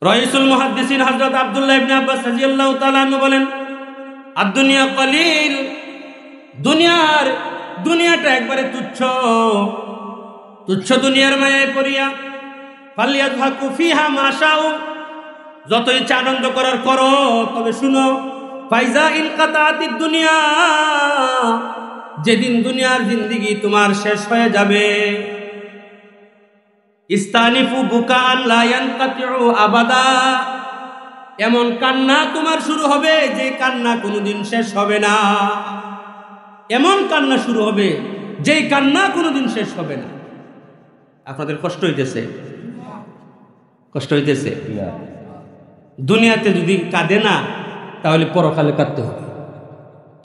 রাইসুল মুহাদ্দিসিন হযরত আব্দুল্লাহ ইবনে আব্বাস রাদিয়াল্লাহু তাআলা আনহু বলেন, আদ-দুনিয়া কলিল, দুনিয়াটা একবারে তুচ্ছ দুনিয়ার মায়ায় পড়িয়া ফালিয়াযহাকু ফিহা মা শাউ, যত ইচ্ছা আনন্দ করার করো, তবে শুনো ফাইজা ইনকাতাতিদ দুনিয়া, যেদিন দুনিয়ার জিন্দেগি তোমার শেষ হয়ে যাবে, ইস্তানিফু বুকান লা ইয়ানকাতিউ আবাদা, এমন কান্না তোমার শুরু হবে যে কান্না কোনোদিন শেষ হবে না। এমন কান্না শুরু হবে যেই কান্না কোনোদিন শেষ হবে না। আপনাদের কষ্ট হইতেছে? দুনিয়াতে যদি কাঁদে না, তাহলে পরকালে কাঁদতে হবে,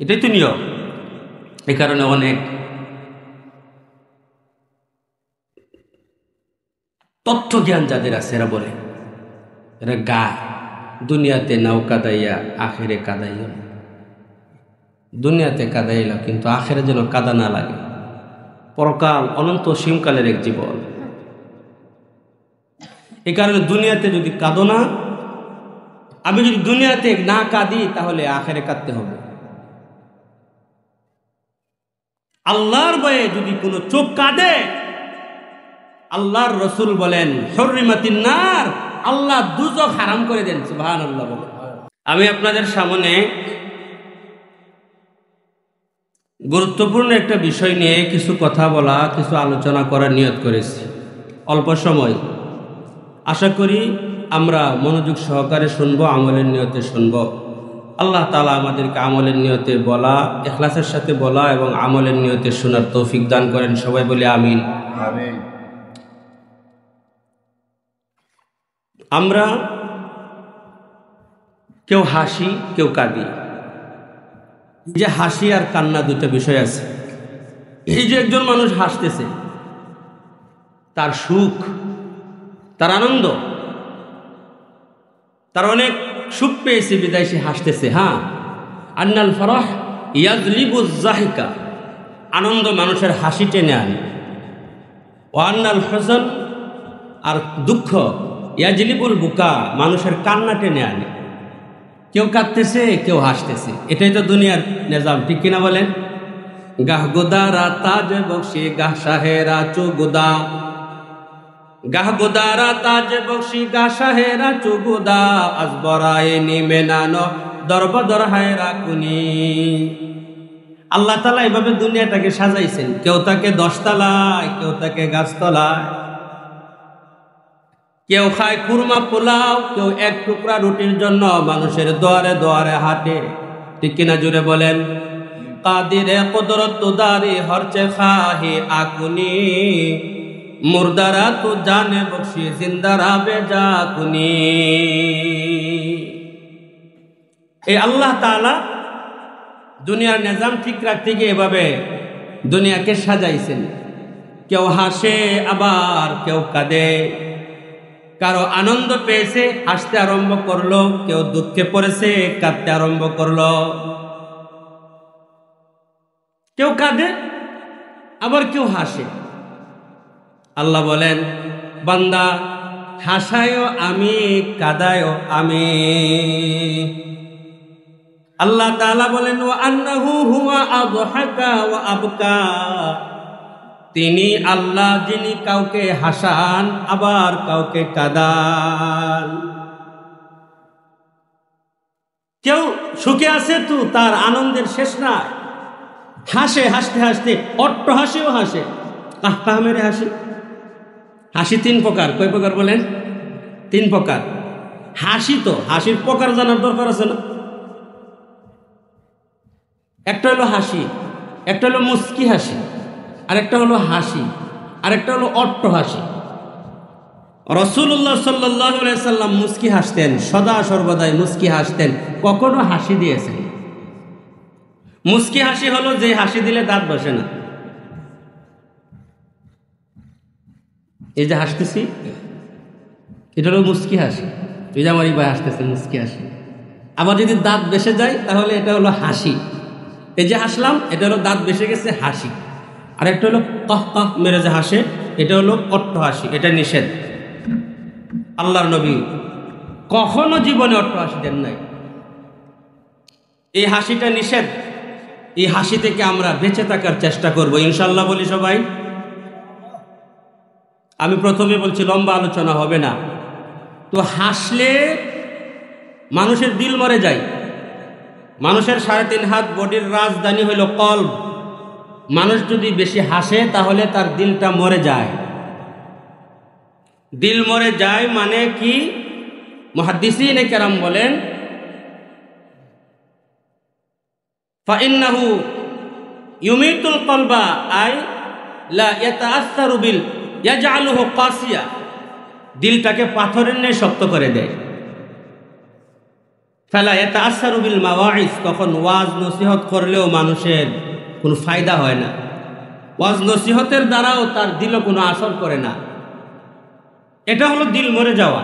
এটাই তো নিয়ম। এই কারণে অনেক তথ্য জ্ঞান যাদের আছে এরা বলে, এরা গায়, দুনিয়াতে নাও কাদাইয়া আখেরে কাদাইও না। দুনিয়াতে কাদাইল কিন্তু আখেরে যেন কাদা না লাগে। পরকাল অনন্ত সীমকালের এক জীবন। এই কারণে দুনিয়াতে যদি কাঁদো না, আমি যদি দুনিয়াতে না কাঁদি, তাহলে আখেরে কাঁদতে হবে। আল্লাহর ভয়ে যদি কোনো চোখ কাঁদে, আল্লাহর রসুল বলেন হুররিমাতিন নার, আল্লাহ দুজক হারাম করে দেন। সুবহানাল্লাহ। আমি আপনাদের সামনে গুরুত্বপূর্ণ একটা বিষয় নিয়ে কিছু কথা বলা, কিছু আলোচনা করার নিয়ত করেছি। অল্প সময়, আশা করি আমরা মনোযোগ সহকারে শুনবো, আমলের নিয়তে শুনবো। আল্লাহ তাআলা আমাদেরকে আমলের নিয়তে বলা, ইখলাসের সাথে বলা এবং আমলের নিয়তে শোনার তৌফিক দান করেন। সবাই বলি আমিন। আমিন। আমরা কেউ হাসি, কেউ কাঁদি। যে হাসি আর কান্না দুটো বিষয় আছে। এই যে একজন মানুষ হাসতেছে, তার সুখ, তার আনন্দ, তার অনেক সুখ পেয়েছে বিদায় সে হাসতেছে। হ্যাঁ, আন্নাল ফারাহ ইয়াজলিবুজ যাহিকা, আনন্দ মানুষের হাসি টেনে আনে। ওয়া আন্নাল হুজন, আর দুঃখ ইয়াজলিবুল বুকা, মানুষের কান্না টেনে আনে। কেউ কাঁদতেছে, কেউ হাসতেছে, এটাই তো দুনিয়ার নিজাম, ঠিক কিনা বলেন? গাহ গোদারা তাজ বক্সি গাহ শাহেরা চুগুদা, গাহ গোদারা তাজ বক্সি গাহ শাহেরা চুগুদা, আজবরায়ে নিমে নানো দরবদর হায়রা কুনি। আল্লাহ তাআলা এভাবে দুনিয়াটাকে সাজাইছেন। কেউ তাকে 10 তলায়, কেউ তাকে গাছতলায়, কেউ খায় কুরমা পোলাও, কেউ এক টুকরা রুটির জন্য মানুষের দুয়ারে দুয়ারে হাঁটে, ঠিক কিনা জুড়ে বলেন? কাদিরে কুদরত তুদারি হরচে খাহি আকুনি, মুর্দারা তু জানে বখশি জিন্দারা বেজা কুনি। এই আল্লাহ তাআলা দুনিয়ার নিজাম ঠিক রাখতে গিয়ে এভাবে দুনিয়াকে সাজাইছেন। কেউ হাসে, আবার কেউ কাঁদে। কারো আনন্দ পেয়েছে, হাসতে আরম্ভ করলো, কেউ দুঃখে পড়েছে, কাঁদতে আরম্ভ করলো। কেউ কাঁদে, আবার কেউ হাসে। আল্লাহ বলেন, বান্দা হাসায়ও আমি, কাঁদায়ও আমি। আল্লাহ তাআলা বলেন, ওয়া আন্নাহু হুয়া আযহাকা ওয়া আবকা, তিনি আল্লাহ যিনি কাউকে হাসান, আবার কাউকে কাঁদান। কেউ সুখে আছে তো তার আনন্দের শেষ নাই, হাসে হাসতে হাসতে, অট্ট হাসিও হাসে, কাহ মেরে হাসি। হাসি 3 প্রকার। কয় প্রকার বলেন? 3 প্রকার। হাসি তো, হাসির প্রকার জানার দরকার আছে না? একটা হলো হাসি, একটা হলো মুস্কি হাসি, আরেকটা হলো হাসি, আরেকটা হলো অট্ট হাসি। রাসূলুল্লাহ সাল্লাল্লাহু আলাইহি সাল্লাম মুস্কি হাসতেন, সদা সর্বদাই মুস্কি হাসতেন, কখনো হাসি দিয়েছেন। মুস্কি হাসি হলো যে হাসি দিলে দাঁত বসে না। এই যে হাসতেছি, এটা হলো মুস্কি হাসি। এই যে আমার এই ভাই হাসতেছে, মুস্কি হাসি। আবার যদি দাঁত বেসে যায়, তাহলে এটা হলো হাসি। এই যে হাসলাম, এটা হলো দাঁত বেসে গেছে, হাসি। আর একটা হলো কাহ কাহ মেরে যে হাসে, এটা হলো অট্ট হাসি, এটা নিষেধ। আল্লাহর নবী কখনো জীবনে অট্টহাসি দেন নাই। এই হাসিটা নিষেধ। এই হাসি থেকে আমরা বেঁচে থাকার চেষ্টা করব ইনশাল্লাহ বলি সবাই। আমি প্রথমে বলছি লম্বা আলোচনা হবে না। তো হাসলে মানুষের দিল মরে যায়। মানুষের 3.5 হাত বডির রাজধানী হইল কলব। মানুষ যদি বেশি হাসে তাহলে তার দিলটা মরে যায়। দিল মরে যায় মানে কি? মুহাদ্দিসিনে কেরাম বলেন ফাইন্নাহু ইউমিতুল কলবা আই লা ইয়াতাআসসারু বিল ইয়াজআলুহু কাসিয়া, দিলটাকে পাথরের ন্যায় শক্ত করে দেয়। ফালা ইয়াতাআসসারু বিল মাওয়াইজ, তখন ওয়াজ নসিহত করলেও মানুষের কোনো ফায়দা হয় না। ওয়াজ নসিহতের দ্বারাও তার দিলও কোনো আসর করে না। এটা হলো দিল মরে যাওয়া।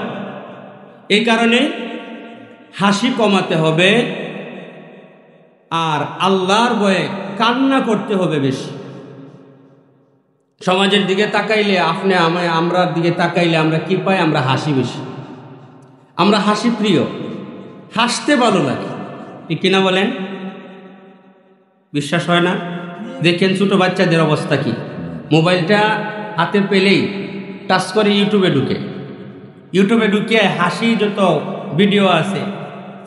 এই কারণে হাসি কমাতে হবে আর আল্লাহর ভয়ে কান্না করতে হবে বেশি। সমাজের দিকে তাকাইলে আমরার দিকে তাকাইলে আমরা কি পাই? আমরা হাসি বেশি। আমরা হাসি প্রিয়, হাসতে ভালো লাগে, ঠিক কিনা বলেন? বিশ্বাস হয় না? দেখেন ছোট বাচ্চাদের অবস্থা কি। মোবাইলটা হাতে পেলেই টাচ করে ইউটিউবে ঢুকে হাসি যত ভিডিও আছে,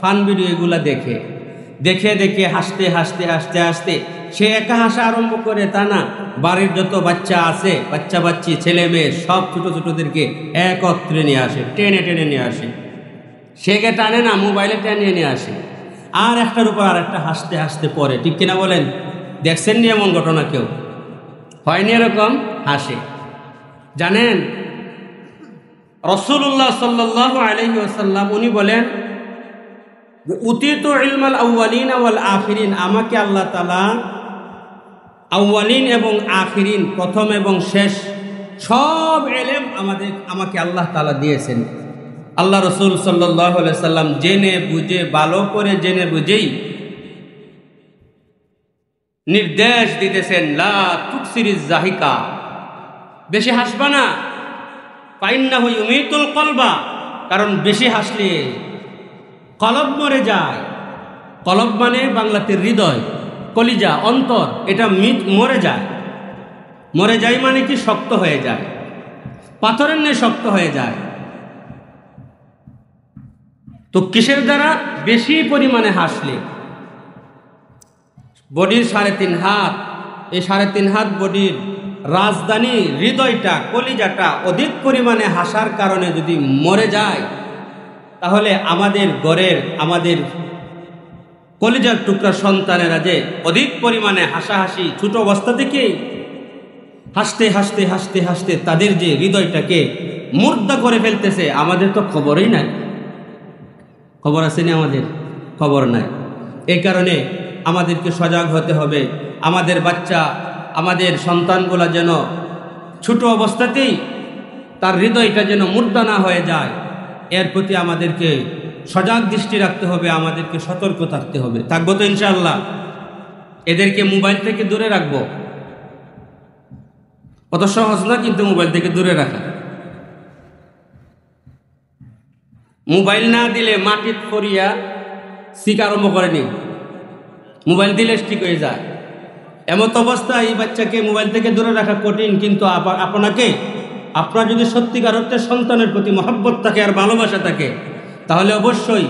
ফান ভিডিও, এগুলা দেখে হাসতে হাসতে হাসতে হাসতে সে একা হাসা আরম্ভ করে তা না, বাড়ির যত বাচ্চা আছে, বাচ্চা বাচ্চি ছেলে মেয়ে সব ছোটদেরকে একত্রে নিয়ে আসে, টেনে নিয়ে আসে। সে কে টানে না, মোবাইলে টেনে নিয়ে আসে, আর একটার উপর আর একটা হাসতে হাসতে পড়ে, ঠিক কিনা বলেন? দেখছেন নি এমন ঘটনা? কেউ হয়নি এরকম? হাসে। জানেন রাসূলুল্লাহ সাল্লাল্লাহু আলাইহি ওয়াসাল্লাম উনি বলেন উতিতু ইলমাল আউয়ালিন ওয়াল আখিরিন, আমাকে আল্লাহ তাআলা আউয়ালিন এবং আখিরিন, প্রথম এবং শেষ সব ইলম আমাকে আল্লাহ তাআলা দিয়েছেন। আল্লাহ রাসূল সাল্লাল্লাহু আলাইহি সাল্লাম জেনে বুঝে, ভালো করে জেনে বুঝেই নির্দেশ দিতেছেন লা তুকসিরিজ জাহিকা, বেশি হাসবা না। ফাইন্নাহু ইউমিতুল কলবা, কারণ বেশি হাসলে কলব মরে যায়। কলব মানে বাংলাতে হৃদয়, কলিজা, অন্তর, এটা মরে যায় মানে কি? শক্ত হয়ে যায়, পাথরের ন্যায় শক্ত হয়ে যায়। তো কিসের দ্বারা? বেশি পরিমাণে হাসলে। বডির 3.5 হাত, এই 3.5 হাত বডির রাজধানী হৃদয়টা, কলিজাটা অধিক পরিমাণে হাসার কারণে যদি মরে যায়, তাহলে আমাদের ঘরের, আমাদের কলিজার টুকরা সন্তানেরা যে অধিক পরিমাণে হাসাহাসি ছোট অবস্থা থেকে হাসতে হাসতে হাসতে হাসতে তাদের যে হৃদয়টাকে মুর্দা করে ফেলতেছে, আমাদের তো খবরই নাই। খবর আছে না? আমাদের খবর নাই। এই কারণে আমাদেরকে সজাগ হতে হবে। আমাদের বাচ্চা, আমাদের সন্তানগুলা যেন ছোট অবস্থাতেই তার হৃদয়টা যেন মুর্দা না হয়ে যায়, এর প্রতি আমাদেরকে সজাগ দৃষ্টি রাখতে হবে, আমাদেরকে সতর্ক থাকতে হবে। থাকবো তো ইনশাআল্লাহ। এদেরকে মোবাইল থেকে দূরে রাখবো। অত সহজ না কিন্তু মোবাইল থেকে দূরে রাখা। মোবাইল না দিলে মাটির ফরিয়া শিখ আরম্ভ করেনি, মোবাইল দিলে ঠিক হয়ে যায়। এমত অবস্থায় এই বাচ্চাকে মোবাইল থেকে দূরে রাখা কঠিন, কিন্তু আপনার যদি সত্যিকার অর্থে সন্তানের প্রতি মহব্বত থাকে আর ভালোবাসা থাকে, তাহলে অবশ্যই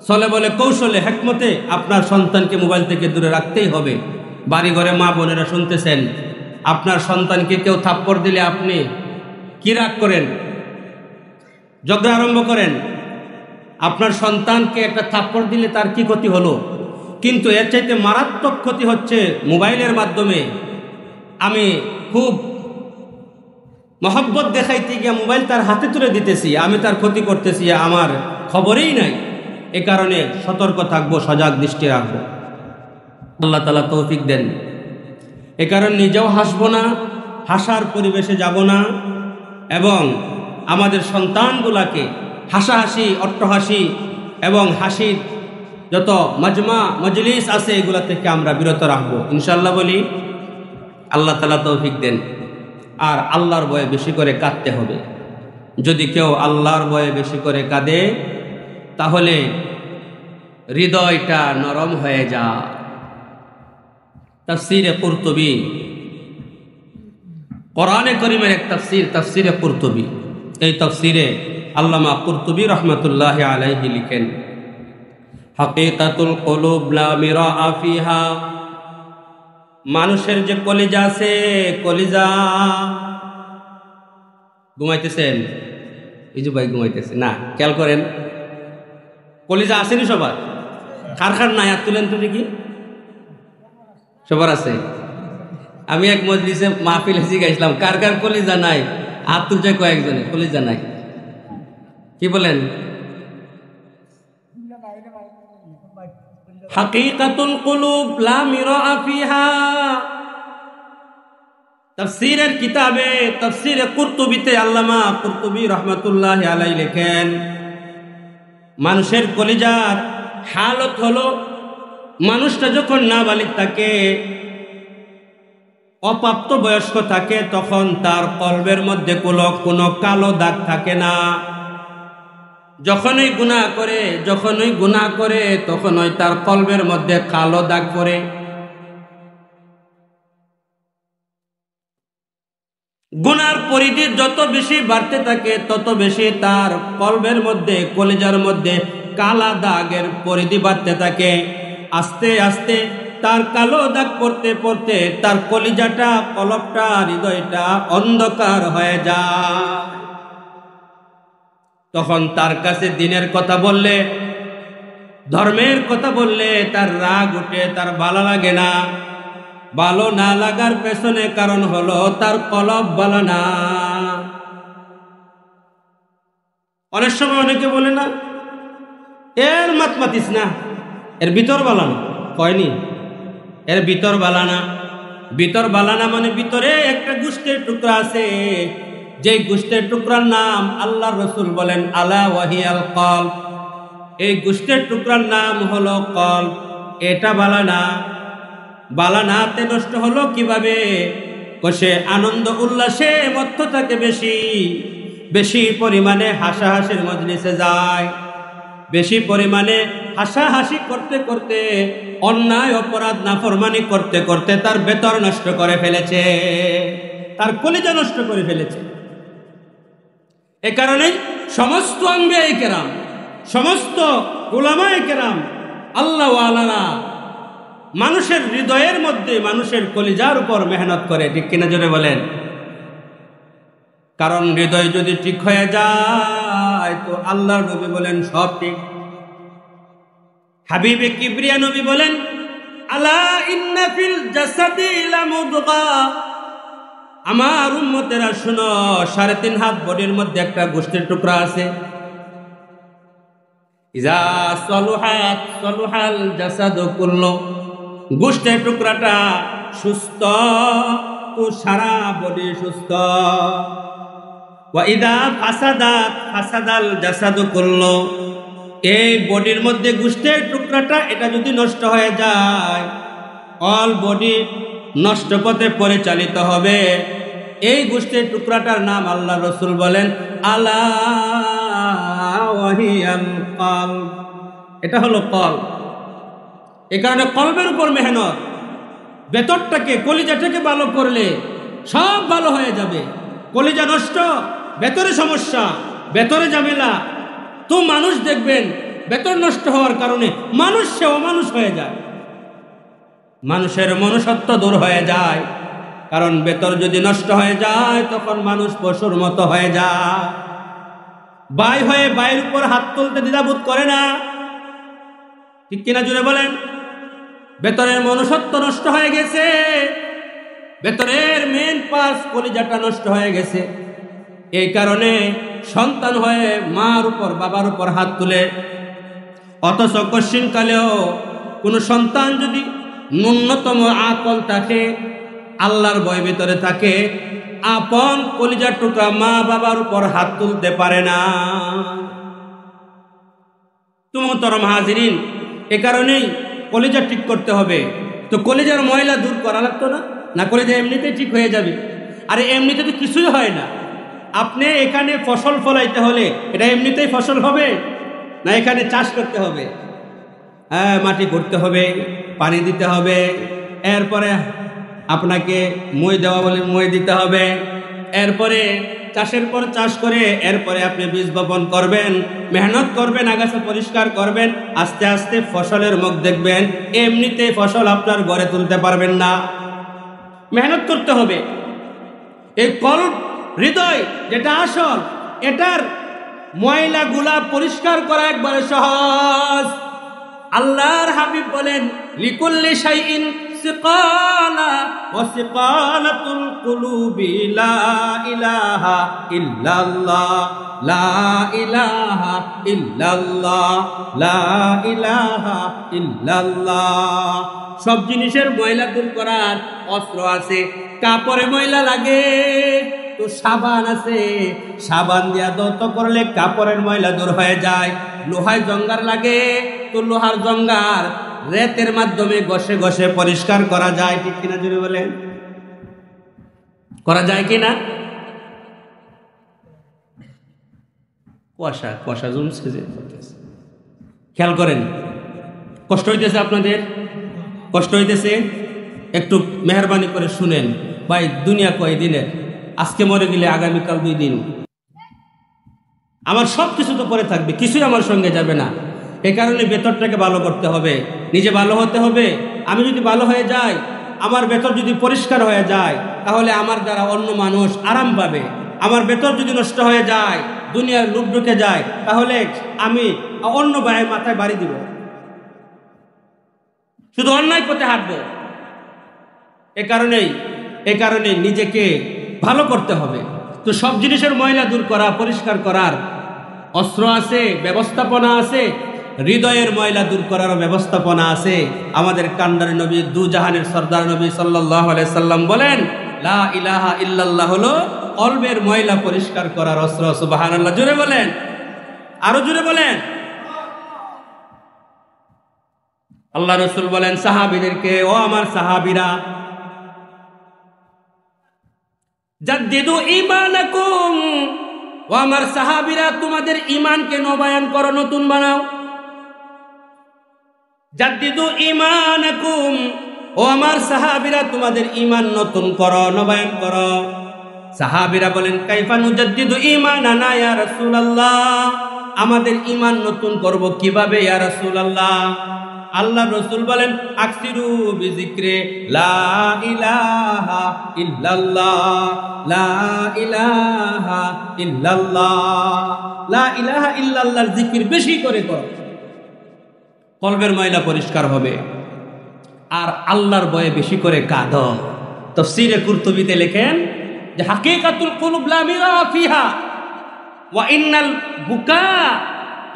চলে বলে কৌশলে, হিকমতে আপনার সন্তানকে মোবাইল থেকে দূরে রাখতেই হবে। বাড়ি ঘরে মা বোনেরা শুনতেছেন, আপনার সন্তানকে কেউ থাপ্পড় দিলে আপনি কি রাগ করেন? ঝগড়া আরম্ভ করেন। আপনার সন্তানকে একটা থাপ্পড় দিলে তার কি ক্ষতি হলো? কিন্তু এর চাইতে মারাত্মক ক্ষতি হচ্ছে মোবাইলের মাধ্যমে আমি খুব মহব্বত দেখাইতে গিয়ে মোবাইল তার হাতে তুলে দিতেছি, আমি তার ক্ষতি করতেছি, আমার খবরেই নাই। এ কারণে সতর্ক থাকবো, সজাগ দৃষ্টি রাখবো। আল্লাহ তাআলা তৌফিক দেন। এ কারণে নিজেও হাসবো না, হাসার পরিবেশে যাব না, এবং আমাদের সন্তানগুলাকে হাসাহাসি, অট্টহাসি এবং হাসির যত মজলিস আছে এগুলা থেকে আমরা বিরত রাখবো ইনশাআল্লাহ বলি। আল্লাহ তাআলা তৌফিক দেন। আর আল্লাহর ভয়ে বেশি করে কাঁদতে হবে। যদি কেউ আল্লাহর ভয়ে বেশি করে কাঁদে তাহলে হৃদয়টা নরম হয়ে যায়। তাফসীরে কুরতুবী, কোরআনে কারীমের এক তাফসীর, তাফসীরে কুরতুবী। এই তাফসীরে আল্লামা কুরতুবী রাহমাতুল্লাহি আলাইহি লিখেন, হাকিকাতুল কুলুব লা মিরাআ ফিহা, মানুষের যে কলিজা আছে, কলিজা, ঘুমাইতেছেন? এই যে ভাই ঘুমাইতেছে না, খেয়াল করেন, কলিজা আসেনি সবার? কার কার নাই হাত তুলেন তো দেখি। সবার আছে? আমি এক মজলিসে মাহফিলে জিজ্ঞাসলাম কার কার কলিজা নাই, হাত তুলছে কয়েকজনে, কলিজা নাই। কি বলেন? হাকিকাতুল কুলুব লা মিরাআ ফিহা, তাফসীরের কিতাবে তাফসীরে কুরতুবীতে আল্লামা কুরতুবী রাহমাতুল্লাহি আলাইহি লেখেন, মানুষের কলিজার হালত হলো, মানুষটা যখন নাবালিগ থাকে, অপ্রাপ্ত বয়স্ক থাকে, তখন তার কলবের মধ্যে কোনো কালো দাগ থাকে না। যখনই গুনাহ করে তখনই তার কলবের মধ্যে কালো দাগ পড়ে। গুনার পরিধি যত বেশি বাড়তে থাকে তত বেশি তার কলবের মধ্যে, কলিজার মধ্যে কালা দাগের পরিধি বাড়তে থাকে। আস্তে আস্তে তার কালো দাগ পড়তে পড়তে তার কলিজাটা, কলবটা, হৃদয়টা অন্ধকার হয়ে যায়। তখন তার কাছে দিনের কথা বললে, ধর্মের কথা বললে তার রাগ উঠে, তার ভালো লাগে না। ভালো না লাগার পেছনে কারণ হলো তার কলব ভালো না। অনেক সময় অনেকে বলে না, এর মাতমাতিস না, এর ভিতর বালানা, কয়নি এর ভিতর বালানা। ভিতর বালানা মানে ভিতরে একটা গোশতের টুকরা আছে, যেই গোশতের টুকরার নাম আল্লাহর রাসূল বলেন আলা ওয়াহিয়াল কলব। এই গোশতের টুকরার নাম হলো কলব। এটা বালানা। বালানাতে নষ্ট হলো কিভাবে? সে আনন্দ উল্লাসে মত্ত থাকে, বেশি পরিমাণে হাসাহাসির মজলিসে যায়, বেশি পরিমাণে হাসাহাসি করতে করতে, অন্যায় অপরাধ নাফরমানি করতে করতে তার ভেতর নষ্ট করে ফেলেছে, তার কলিজা নষ্ট করে ফেলেছে। এ কারণে সমস্ত আম্বিয়ায়ে কেরাম, সমস্ত উলামায়ে কেরাম, আল্লাহ ওয়ালারা মানুষের হৃদয়ের মধ্যে, মানুষের কলিজার উপর মেহনত করে, ঠিক কিনা জোরে বলেন? কারণ হৃদয় যদি ঠিক হয়ে যায় তো আল্লাহর নবী বলেন সব ঠিক। হাবিবে কিবরিয়া নবী বলেন আলা ইন্না ফিল জাসাদি লামুদগা, আমার উম্মতেরা শুনো, 3.5 হাত বডির মধ্যে একটা গোশতের টুকরা আছে। ইজা সলুহাত সলুহাল জাসাদু কুল্লু, গোশতের টুকরাটা সুস্থ তো সারা বডি সুস্থ। ওয়া ইদা ফাসাদাত ফাসাদাল জাসাদু কুল্লু, এই বডির মধ্যে গোশতের টুকরাটা এটা যদি নষ্ট হয়ে যায়, অল বডি নষ্ট পথে পরিচালিত হবে। এই গোশতের টুকরাটার নাম আল্লাহ রাসূল বলেন আলা ওয়াহিয়াল কলব, এটা হলো কলব। এই কারণে কলবের উপর মেহনত, ভেতরটাকে, কলিজাটাকে ভালো করলে সব ভালো হয়ে যাবে। কলিজা নষ্ট, ভেতরে সমস্যা, ভেতরে ঝামেলা, তো মানুষ দেখবেন ভেতর নষ্ট হওয়ার কারণে মানুষ সে অমানুষ হয়ে যায়, মানুষের মনুষ্যত্ব দূর হয়ে যায়। কারণ ভেতর যদি নষ্ট হয়ে যায় তখন মানুষ পশুর মতো হয়ে যায়। বাই হয়ে বাইয়ের উপর হাত তুলতে দ্বিধাবোধ করে না, ঠিক কিনা জুড়ে বলেন? ভেতরের মনুষ্যত্ব নষ্ট হয়ে গেছে, ভেতরের মেন পার্টস কলিজাটা নষ্ট হয়ে গেছে। এই কারণে সন্তান হয়ে মার উপর, বাবার উপর হাত তুলে। অথচ কশিনকালেও কোনো সন্তান যদি ন্যূনতম আকল থাকে, আল্লাহর ভয় ভিতরে থাকে, আপন কলিজার টুকরা মা বাবার উপর হাত তুলতে পারে না। মুহতারাম হাজিরিন, এ কারণেই কলিজা ঠিক করতে হবে। তো কলিজার ময়লা দূর করা লাগতো না? না কলিজা এমনিতেই ঠিক হয়ে যাবে? আরে এমনিতে তো কিছুই হয় না। আপনি এখানে ফসল ফলাইতে হলে এটা এমনিতেই ফসল হবে না, এখানে চাষ করতে হবে? হ্যাঁ, মাটি করতে হবে, পানি দিতে হবে, এরপরে আপনাকে মই দেওয়া বলে মই দিতে হবে, এরপরে চাষের পর চাষ করে এরপরে আপনি বীজ বপন করবেন, মেহনত করবেন, আগাছা পরিষ্কার করবেন, আস্তে আস্তে ফসলের মুখ দেখবেন। এমনিতে ফসল আপনার ঘরে তুলতে পারবেন না, মেহনত করতে হবে। এই কল্ব, হৃদয় যেটা আসল, এটার ময়লাগুলা পরিষ্কার করা একবারে সহজ। আল্লাহর হাবিব বলেন, লিকুল্লি শাইইন সিকালা ওয়া সিকালাতুল কুলুবি লা ইলাহা ইল্লাল্লাহ, লা ইলাহা ইল্লাল্লাহ, লা ইলাহা ইল্লাল্লাহ। সব জিনিসের ময়লা দূর করার অস্ত্র আছে। কাপড়ে ময়লা লাগে তো সাবান আছে, সাবান দিয়া দত করলে কাপড়ের ময়লা দূর হয়ে যায়। লোহায় জঙ্গার লাগে তো লোহার জঙ্গার রেতের মাধ্যমে ঘষে ঘষে পরিষ্কার করা যায়। ঠিক কিনা জুড়ে বলেন? করা যায় কিনা? কুয়াশা কুয়াশা জমছে যে, খেয়াল করেন। কষ্ট হইতেছে আপনাদের? কষ্ট হইতেছে? একটু মেহরবানি করে শুনেন ভাই। দুনিয়া কয় দিনের? আজকে মরে গেলে আগামীকাল 2 দিন। আমার সব কিছু তো পরে থাকবে, কিছুই আমার সঙ্গে যাবে না। এই কারণে ভেতরটাকে ভালো করতে হবে, নিজে ভালো হতে হবে। আমি যদি ভালো হয়ে যাই, আমার ভেতর যদি পরিষ্কার হয়ে যায়, তাহলে আমার দ্বারা অন্য মানুষ আরাম পাবে। আমার ভেতর যদি নষ্ট হয়ে যায়, দুনিয়ার লোভ ঢুকে যায়, তাহলে আমি অন্য ভাইয়ের মাথায় বাড়ি দিব, শুধু অন্যায় পথে হাঁটবো। এ কারণে নিজেকে ভালো করতে হবে। তো সব জিনিসের ময়লা দূর করা, পরিষ্কার করার অস্ত্র আছে, ব্যবস্থাপনা আছে। হৃদয়ের ময়লা দূর করার ব্যবস্থাপনা আছে। আমাদের কান্ডার নবী, দু জাহানের সর্দার নবী সাল্লাল্লাহু আলাইহি সাল্লাম বলেন, লা ইলাহা ইল্লাল্লাহ হলো কলবের ময়লা পরিষ্কার করার অস্ত্র। সুবহানাল্লাহ। জোরে বলেন, আরো জোরে বলেন। আল্লাহ রাসূল বলেন সাহাবীদেরকে, ও আমার সাহাবীরা, জাদ্দিদু ঈমানাকুম, ও আমার সাহাবীরা, তোমাদের ঈমানকে নবায়ন করো, নতুন বানাও। জাদ্দিদু ঈমানাকুম, ও আমার সাহাবীরা, তোমাদের ঈমান নতুন করো, নবায়ন করো। সাহাবীরা বলেন, কাইফা নুজাদ্দিদু ঈমানানা ইয়া রাসূলুল্লাহ, আমাদের ঈমান নতুন করব কিভাবে ইয়া রাসূলুল্লাহ? আল্লাহ রাসূল বলেন, আকসিরু বিযিকরি লা ইলাহা ইল্লাল্লাহ, লা ইলাহা ইল্লাল্লাহ, লা ইলাহা ইল্লাল্লাহর জিকির বেশি করে করো, কলবের ময়লা পরিষ্কার হবে। আর আল্লাহর ভয়ে বেশি করে কাঁদো। তাফসীরে কুরতুবীতে লেখেন যে হাকিকাতুল কুলুব লা মিরা ফিহা ওয়া ইন্নাল বুকা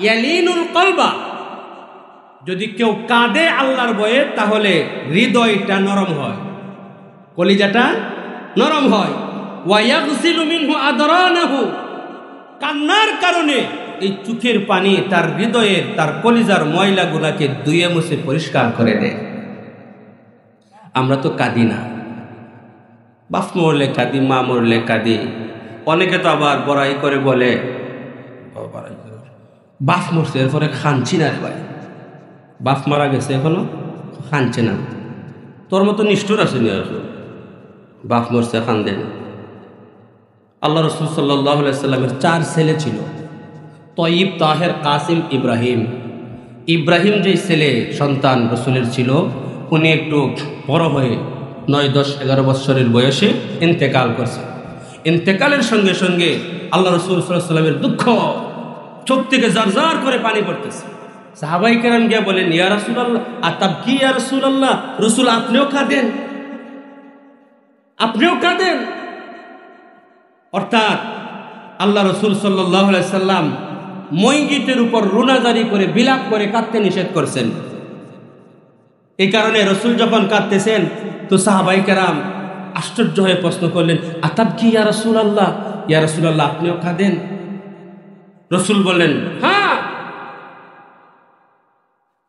ইয়ালিনুল কলবা। যদি কেউ কাঁদে আল্লাহর ভয়ে, তাহলে হৃদয়টা নরম হয়, কলিজাটা নরম হয়। ওয়া ইয়াগসিলু মিনহু আদরানাহু, কান্নার কারণে এই চোখের পানি তার হৃদয়ের, তার কলিজার ময়লাগুলাকে ধুয়ে মুছে পরিষ্কার করে দেয়। আমরা তো কাঁদি না, বাপ মরলে কাঁদি, মা মরলে কাঁদি। অনেকে তো আবার বড়াই করে বলে, বাপ মরছে এরপরে খানছি না রে ভাই, বাপ মারা গেছে এখনো খানছে না। তোর মতো নিষ্ঠুর আছে নি? বাপ মরছে খান্দে না। আল্লাহ রাসূল সাল্লাল্লাহু আলাইহি সাল্লামের 4 ছেলে ছিল, তয়িব, তাহের, কাসিম, ইব্রাহিম। ইব্রাহিম যে ছেলে সন্তান রসুলের ছিল, উনি একটু বড় হয়ে 9, 10, 11 বৎসরের বয়সে ইন্তেকাল করছে। ইন্তেকালের সঙ্গে সঙ্গে আল্লাহ রাসূল সাল্লাল্লাহু আলাইহি সাল্লামের দুঃখ, চোখ থেকে জারজার করে পানি পড়তেছে। সাহাবায়ে কেরাম গিয়ে বলেন, ইয়া রাসূলুল্লাহ আতাবকি ইয়া রাসূলুল্লাহ, রাসূল আপনিও কাঁদেন, আপনিও কাঁদেন। অর্থাৎ আল্লাহ রাসূল সাল্লাল্লাহু আলাইহি সাল্লাম ময়গিতের উপর রুনা জারি করে, বিলাপ করে কাঁদতে নিষেধ করছেন। এই কারণে রাসূল যখন কাঁদতেছেন, তো সাহাবায়ে কেরাম আশ্চর্য হয়ে প্রশ্ন করলেন, আতাবকি ইয়া রাসূলুল্লাহ, ইয়া রাসূলুল্লাহ আপনিও কাঁদেন? রাসূল বললেন, হ্যাঁ,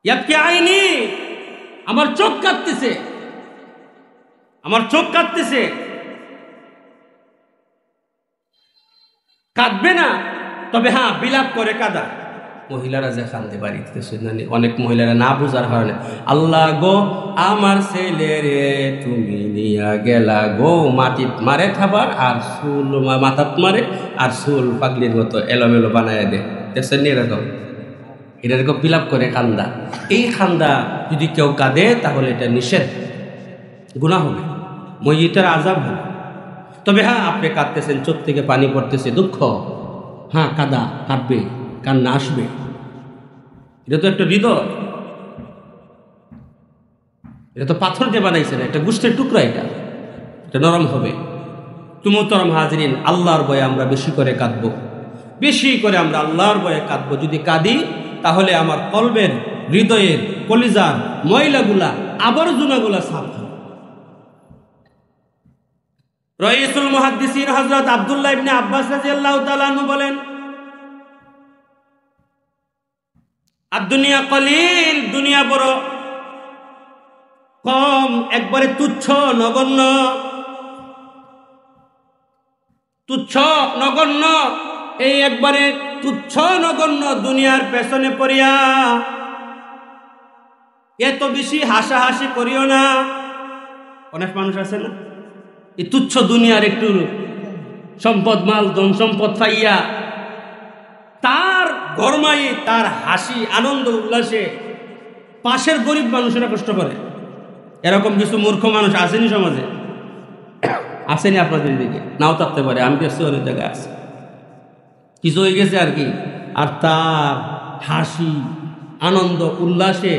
ইয়াবকি আইনি, আমার চোখ কাঁদতেছে, আমার চোখ কাঁদতেছে। কাঁদবে না, তবে হ্যাঁ বিলাপ করে কাঁদা। মহিলারা যে কান্দে বাড়িতে, অনেক মহিলারা না বুঝার কারণে, আল্লাহ গো আমার ছেলে রে তুমি নিয়া গেলা গো, মাটিত মারে খাবার আর চুল মাথাত মারে আর চুল পাগলির মতো এলোমেলো বানায় দে, দেখছেন এরকম, এরকম বিলাপ করে কান্দা। এই কান্দা যদি কেউ কাঁদে তাহলে এটা নিষেধ, গুনাহ হবে, মইয়িতের আযাব হবে। তবে হ্যাঁ আপনি কাঁদতেছেন, চোখ থেকে পানি পড়তেছে, দুঃখ, হ্যাঁ কাঁদা, কাঁদবে, কান্না আসবে, এটা তো একটা হৃদয়, এটা তো পাথর দিয়ে বানাইছে না, একটা গোষ্ঠের টুকরা, এটা নরম হবে। মুহতারাম হাজরিন, আল্লাহর ভয়ে আমরা বেশি করে কাঁদবো, বেশি করে আমরা আল্লাহর ভয়ে কাঁদবো। যদি কাঁদি তাহলে আমার কলবের, হৃদয়ের, কলিজার ময়লাগুলা, আবর্জনাগুলা সাফ হবে। রাইসুল মুহাদ্দিসিন হযরত আব্দুল্লাহ ইবনে আব্বাস রাদিয়াল্লাহু তাআলা আনহু বলেন, আদ-দুনিয়া কলিল, দুনিয়া বড় কম, একবারে তুচ্ছ নগণ্য, তুচ্ছ নগণ্য, এই একবারে তুচ্ছ নগণ্য দুনিয়ার পেছনে পড়িয়া এত বেশি হাসাহাসি করিও না। অনেক মানুষ আছে না, এই তুচ্ছ দুনিয়ার একটু সম্পদ, মাল, ধন সম্পদ পাইয়া তার গরমাই, তার হাসি, আনন্দ, উল্লাসে পাশের গরিব মানুষেরা কষ্ট করে। এরকম কিছু মূর্খ মানুষ আসেনি সমাজে, আসেনি আপনাদের দিকে, নাও থাকতে পারে, আমি দেখছি অনেক জায়গায় আছে, কিছু হয়ে গেছে আর কি। আর তার হাসি, আনন্দ, উল্লাসে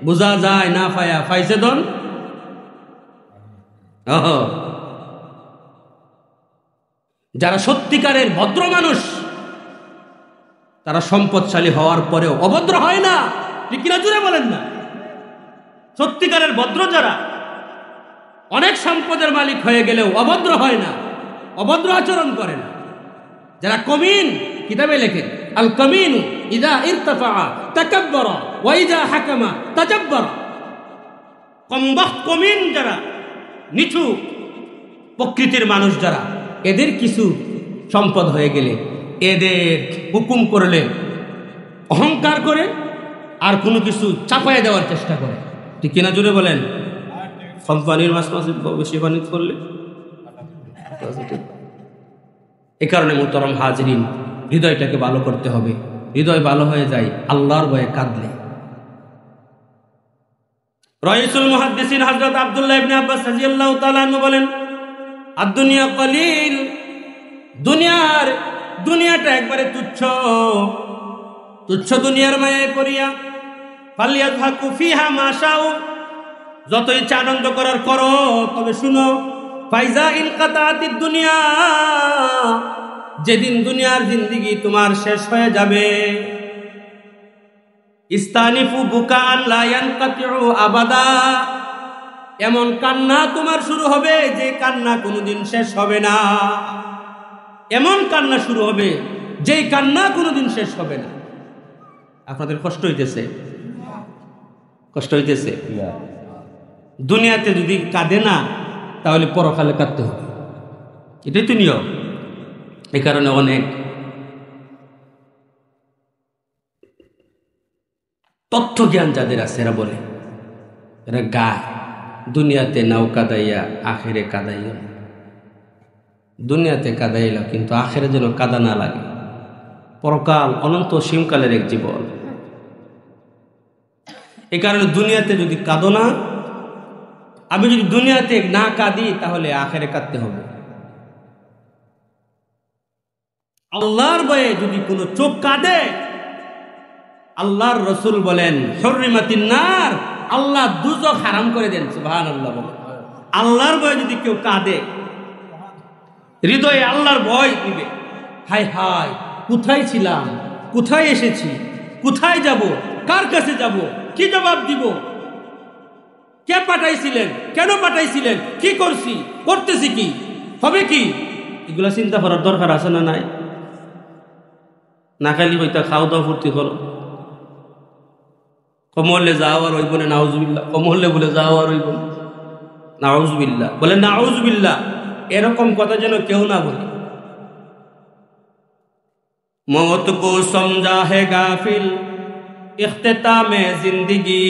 বোঝা যায় না পায়া পাইছে ধন। যারা সত্যিকারের ভদ্র মানুষ তারা সম্পদশালী হওয়ার পরেও অভদ্র হয় না, ঠিক কিনা জুড়ে বলেন না? সত্যিকারের ভদ্র যারা অনেক সম্পদের মালিক হয়ে গেলেও অভদ্র হয় না, অভদ্র আচরণ করে না। যারা কমিন, কিতাবে লেখেন আল কামিনু ইযা ইরতাফা তাকাব্বারা ওয়া ইযা হাকামা তাজাব্বারা। কমবখ্ত কমিন যারা, নিচু প্রকৃতির মানুষ যারা, এদের কিছু সম্পদ হয়ে গেলে এদের হুকুম করলে অহংকার করে আর কোনো কিছু চাপায় দেওয়ার চেষ্টা করে, ঠিক কিনা জুড়ে বলেন? কোম্পানির মাছ বেশি পানি করলে। এ কারণে মুহতারাম হাজরিন, হৃদয়টাকে ভালো করতে হবে। হৃদয় ভালো হয়ে যায় আল্লাহর ভয়ে কাঁদলে। রাইসুল মুহাদ্দিসিন হযরত আব্দুল্লাহ ইবনে আব্বাস রাদিয়াল্লাহু তাআলা আনহু বলেন, আদ-দুনিয়া কলিল, দুনিয়াটা একবারে তুচ্ছ, তুচ্ছ দুনিয়ার মায়ায় পড়িয়া ফালিয়াযহাকু ফিহা মা শাউ, যত ইচ্ছা আনন্দ করার করো, তবে শুনো ফাইজা ইনকাতাতিদ দুনিয়া, যেদিন দুনিয়ার জিন্দেগি তোমার শেষ হয়ে যাবে, ইস্তানিফু বুকান লা ইয়ানকাতিউ আবাদা, এমন কান্না তোমার শুরু হবে যে কান্না কোনোদিন শেষ হবে না। এমন কান্না শুরু হবে যেই কান্না কোনোদিন শেষ হবে না। আপনাদের কষ্ট হইতেছে? কষ্ট হইতেছে? দুনিয়াতে যদি কাঁদে না তাহলে পরকালে কাঁদতে হবে, এটাই তো নিয়ম। এই কারণে অনেক তথ্য জ্ঞান যাদের আছে এরা বলে, এরা গায়, দুনিয়াতে নাও কাদাইয়া আখেরে কাদাইয়া। দুনিয়াতে কাদাইলা কিন্তু আখেরে যেন কাদা না লাগে। পরকাল অনন্ত সীমকালের এক জীবন। এই কারণে দুনিয়াতে যদি কাঁদো না, আমি যদি দুনিয়াতে না কাঁদি তাহলে আখেরে কাঁদতে হবে। আল্লাহর ভয়ে যদি কোনো চোখ কাঁদে, আল্লাহর রসুল বলেন হুররিমাতিন নার, আল্লাহ দুজক হারাম করে দেন। সুবহানাল্লাহ বলেন। আল্লাহর ভয়ে যদি কেউ কাঁদে, হৃদয়ে আল্লাহর ভয় দিবে, হায় হায় কোথায় ছিলাম, কোথায় এসেছি, কোথায় যাব, কার কাছে যাব, কি জবাব দিব, কে পাঠাইছিলেন, কেন পাঠাইছিলেন, কি করছি, করতেছি কি, হবে কি, এগুলা চিন্তা করার দরকার আছে না নাই? না খালি বইটা খাও দাও ফুর্তি করো, কমহল্লে যাও আর ওই বলে নাউজুবিল্লাহ, কমহল্লে বলে যাও আর ওই বলে নাউজুবিল্লাহ, বলে নাউজুবিল্লাহ, এরকম কথা যেন কেউ না বলে। मौत को समझा है गाफिल इख्तिताम जिंदगी,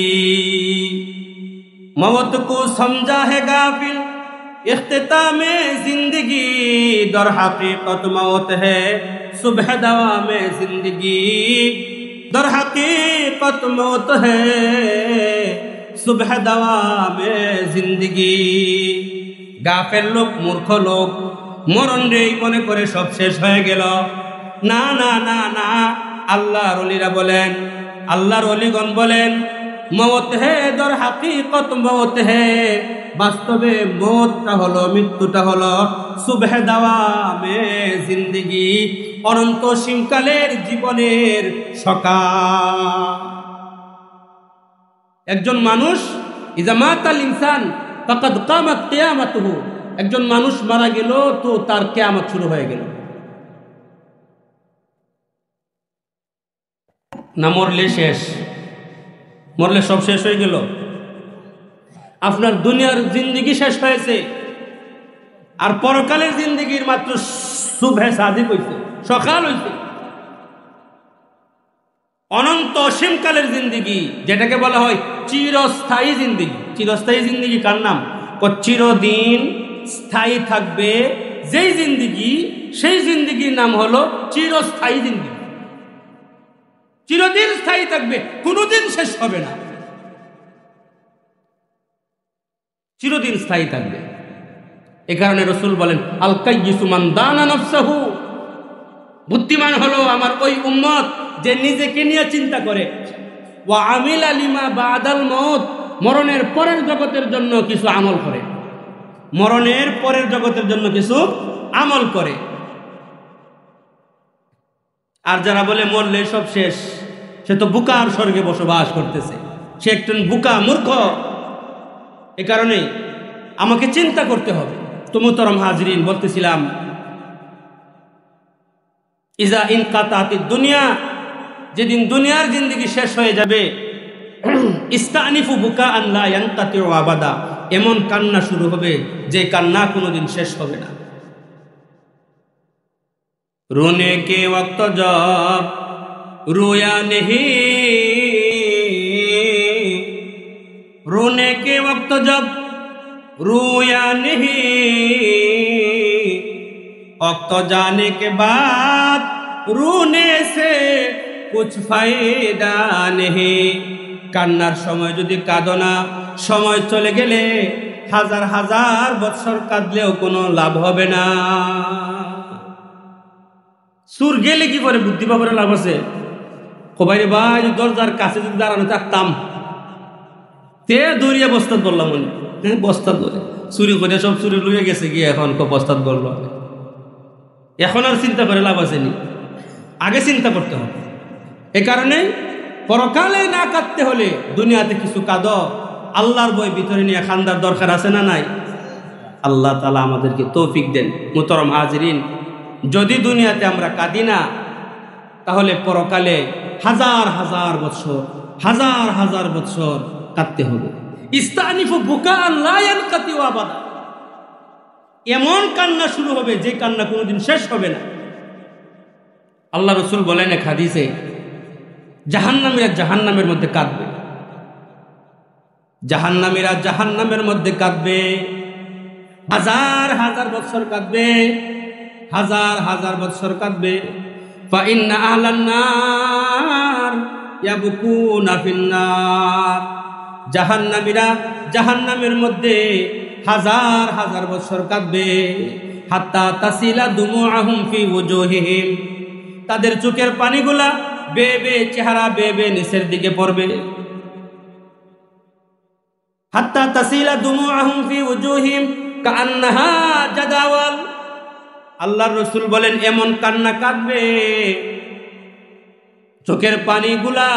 मौत को समझा है गाफिल इख्तिताम जिंदगी, दर हकीकत मौत है सुबह दवा में जिंदगी, दर हकीकत मौत है सुबह दवा में जिंदगी। গাফেল লোক, মূর্খ লোক মরণ রে মনে করে সব শেষ হয়ে গেল। না না না না, আল্লাহর ওলিরা বলেন, আল্লাহর ওলিগণ বলেন মওত হে দর হাকিকত মওত হে, বাস্তবে মওতটা হলো, মৃত্যুটা হলো সুবহ দাওয়া মে জিন্দেগি, অনন্ত সীমকালের জীবনের সকাল। একজন মানুষ ইজা মাতাল ইনসান ফাকাদ কামাত কিয়ামাতুহু, একজন মানুষ মারা গেল তো তার কিয়ামত শুরু হয়ে গেল। না মরলে শেষ, মরলে সব শেষ হয়ে গেল। আপনার দুনিয়ার জিন্দেগি শেষ হয়েছে, আর পরকালের জিন্দেগির মাত্র সুবহে সাদিক হইছে, সকাল হইছে। অনন্ত অসীমকালের জিন্দেগি, যেটাকে বলা হয় চিরস্থায়ী জিন্দেগি। চিরস্থায়ী জিন্দেগি কার নাম? চিরদিন স্থায়ী থাকবে যেই জিন্দেগি, সেই জিন্দেগির নাম হলো চিরস্থায়ী জিন্দেগি। চিরদিন স্থায়ী থাকবে, কোনোদিন শেষ হবে না, চিরদিন স্থায়ী থাকবে। এ কারণে রাসূল বলেন আল কাইয়িসু মান দানা নাফসাহু, বুদ্ধিমান হলো আমার ওই উম্মত যে নিজেকে নিয়ে চিন্তা করে, ওয়া আমিলা লিমা বাদাল মউত, মরণের পরের জগতের জন্য কিছু আমল করে, মরণের পরের জগতের জন্য কিছু আমল করে। আর যারা বলে মরলে সব শেষ, সে তো বুকার স্বর্গে বসবাস করতেছে, সে একজন বুকা মূর্খ। এ কারণে আমাকে চিন্তা করতে হবে। তো মুহতারাম হাজরিন, বলতেছিলাম ইজা ইনকাতাতিদ দুনিয়া, যেদিন দুনিয়ার জিন্দেগি শেষ হয়ে যাবে, ইস্তানিফু বুকাআন লা ইয়ানকাতিউ আবাদা, এমন কান্না শুরু হবে যে কান্না কোনোদিন শেষ হবে না। रोने के वक्त जब रोया नहीं, रोने के वक्त जब रोया नहीं, वक्त जाने के बाद रोने से कुछ फायदा नहीं। কান্নার সময় যদি কাঁদো না, সময় চলে গেলে হাজার হাজার বছর কাঁদলেও কোনো লাভ হবে না। সুর গেলে কি করে বুদ্ধি পাবরে লাভ আছে? কবাইরে ভাই দরজার কাছে যদি দাঁড়ানো থাকতাম, তে দৌড়িয়ে বস্তাদ বললাম, হ্যাঁ বস্তাদ ধরে চুরি করে সব চুরি লুয়ে গেছে গিয়ে, এখন বস্তাদ বললো। এখন আর চিন্তা করে লাভ আসেনি, আগে চিন্তা করতে হবে। এ কারণে পরকালে না কাঁদতে হলে দুনিয়াতে কিছু কাঁদো, আল্লাহর বই ভিতরে নিয়ে খান্দার দরকার আছে না নাই? আল্লাহ তাআলা আমাদেরকে তৌফিক দেন। মুহতারাম হাজিরিন, যদি দুনিয়াতে আমরা কাঁদি না, তাহলে পরকালে হাজার হাজার বছর, হাজার হাজার বছর কাঁদতে হবে। ইস্তানিফু বুকাআন লা ইয়ানকাতিউ আবাদা, এমন কান্না শুরু হবে যে কান্না কোনোদিন শেষ হবে না। আল্লাহ রাসূল বলেন এক হাদিসে, জাহান্নামীরা জাহান্নামের মধ্যে কাঁদবে, জাহান্নামীরা জাহান্নামের মধ্যে কাঁদবে, হাজার হাজার বছর কাঁদবে, হাজার হাজার বছর কাঁদবে। ফাইন্না আহলান নার ইয়াবকুনা ফিন্নার, জাহান্নামীরা জাহান্নামের মধ্যে হাজার হাজার বছর কাঁদবে। হাত্তা তাসিলা দুমুআহুম ফি ওজুহিহিম, তাদের চোখের পানিগুলা বেয়ে বেয়ে, চেহারা বেয়ে বেয়ে নিচের দিকে পড়বে। হাত্তা তাসিলা দুমুআহুম ফি ওজুহিহিম কাআন্নাহা জাদাওয়াল, আল্লাহর রাসূল বলেন এমন কান্না কাঁদবে, চোখের পানিগুলা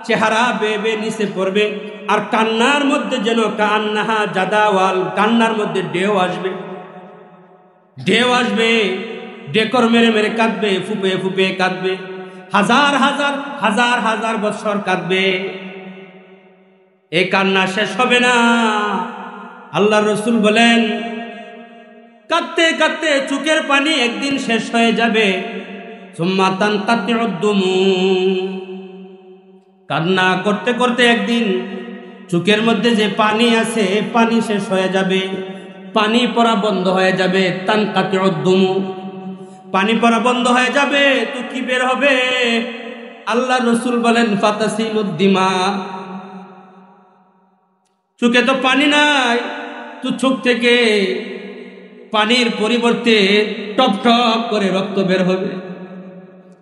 চেহারা বেয়ে বেয়ে নিচে পড়বে, আর কান্নার মধ্যে যেন কান্নাহা জাদাওয়াল, কান্নার মধ্যে ঢেউ আসবে, ঢেউ আসবে, ডেকর মেরে মেরে কাঁদবে, ফুপে ফুপে কাঁদবে, হাজার হাজার হাজার হাজার বছর কাঁদবে। এই কান্না শেষ হবে না। আল্লাহর রাসূল বলেন কাঁদতে কাঁদতে চোখের পানি একদিন শেষ হয়ে যাবে। সুম্মা তানকাতিউদ দুমু, কান্না করতে করতে একদিন চোখের মধ্যে যে পানি আছে পানি শেষ হয়ে যাবে, পানি পড়া বন্ধ হয়ে যাবে। তানকাতিউদ দুমু, পানি পড়া বন্ধ হয়ে যাবে, তো কি বের হবে? আল্লাহ রসুল বলেন ফাতাসিলুদ দিমা, চোখে তো পানি নাই, তো চোখ থেকে পানির পরিবর্তে টপ টপ করে রক্ত বের হবে।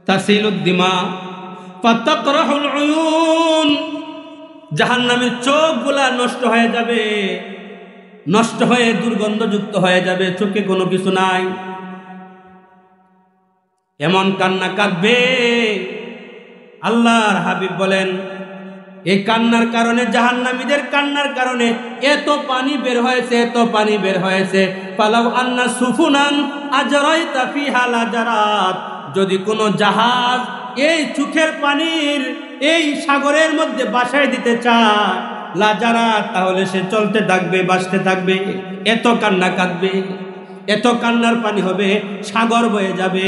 তাসিলুদ দিমা ফাতাকরাহুল উয়ুন, জাহান্নামের চোখগুলা নষ্ট হয়ে যাবে, নষ্ট হয়ে দুর্গন্ধযুক্ত হয়ে যাবে, চোখে কোনো কিছু নাই। এমন কান্না কাঁদবে। আল্লাহর হাবিব বলেন এই কান্নার কারণে, জাহান্নামীদের কান্নার কারণে এত পানি বের হয়েছে, এত পানি বের হয়েছে। ফালাউ আন্না সুফুনান আজরাইতা ফিহা লাজারাত, যদি কোনো জাহাজ এই চোখের পানির এই সাগরের মধ্যে বাসায় দিতে চায় লাজারাত, তাহলে সে চলতে থাকবে, বাসতে থাকবে। এত কান্না কাঁদবে, এত কান্নার পানি হবে, সাগর বয়ে যাবে।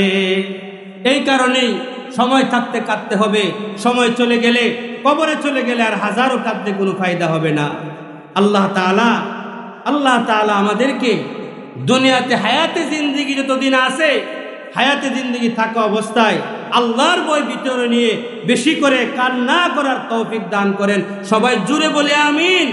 এই কারণেই সময় থাকতে কাঁদতে হবে, সময় চলে গেলে, কবরে চলে গেলে আর হাজারো কাঁদতে কোনো ফায়দা হবে না। আল্লাহ তাআলা আমাদেরকে দুনিয়াতে হায়াতে জিন্দেগি যতদিন আছে, হায়াতে জিন্দেগি থাকা অবস্থায় আল্লাহর ভয় ভিতরে নিয়ে বেশি করে কান্না করার তৌফিক দান করেন। সবাই জুড়ে বলে আমিন।